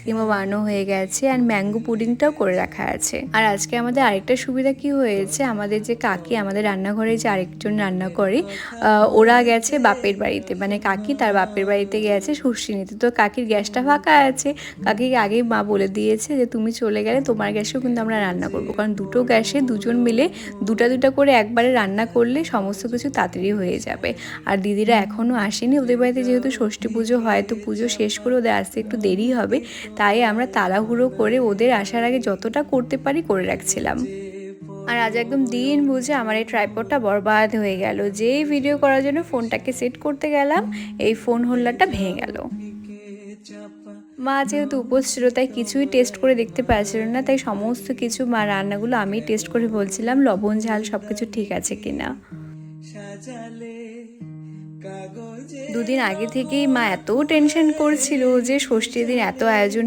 আইসক্রিমও বানানো হয়ে গেছে আর ম্যাঙ্গো পুডিংটাও করে রাখা আছে। আর আজকে আমাদের আরেকটা সুবিধা কি হয়েছে, আমাদের যে কাকি আমাদের রান্নাঘরে যে আরেকজন রান্না করে, ওরা গেছে বাপের বাড়িতে, মানে কাকি তার বাপের বাড়িতে গেছে ষষ্ঠী নিতে। তো কাকির গ্যাসটা ফাঁকা আছে। কাকিকে আগেই মা বলে দিয়েছে যে তুমি চলে গেলে তোমার গ্যাসেও কিন্তু আমরা রান্না করবো, কারণ দুটো গ্যাসে দুজন মিলে দুটা দুটা করে একবারে রান্না করলে সমস্ত কিছু তাড়াতাড়ি হয়ে যাবে। আর দিদিরা এখনও আসেনি, ওদের বাড়িতে যেহেতু ষষ্ঠী পুজো হয় তো পুজো শেষ করে ওদের আসতে একটু দেরি হবে, তাই আমরা তাড়াহুড়ো করে ওদের আসার আগে যতটা করতে পারি করে রাখছিলাম। আর আজ একদম দিন বুঝে আমার এই ট্রাইপডটা বরবাদ হয়ে গেল। যেই ভিডিও করার জন্য ফোনটাকে সেট করতে গেলাম, এই ফোন হোল্ডারটা ভেঙে গেল। মা যেহেতু উপোস ছিল তাই কিছুই টেস্ট করে দেখতে পাচ্ছিল না, তাই সমস্ত কিছু মা রান্নাগুলো আমি টেস্ট করে বলছিলাম লবণ ঝাল সবকিছু ঠিক আছে কিনা। দুদিন আগে থেকেই মা এত টেনশন করছিল যে ষষ্ঠীর দিন এত আয়োজন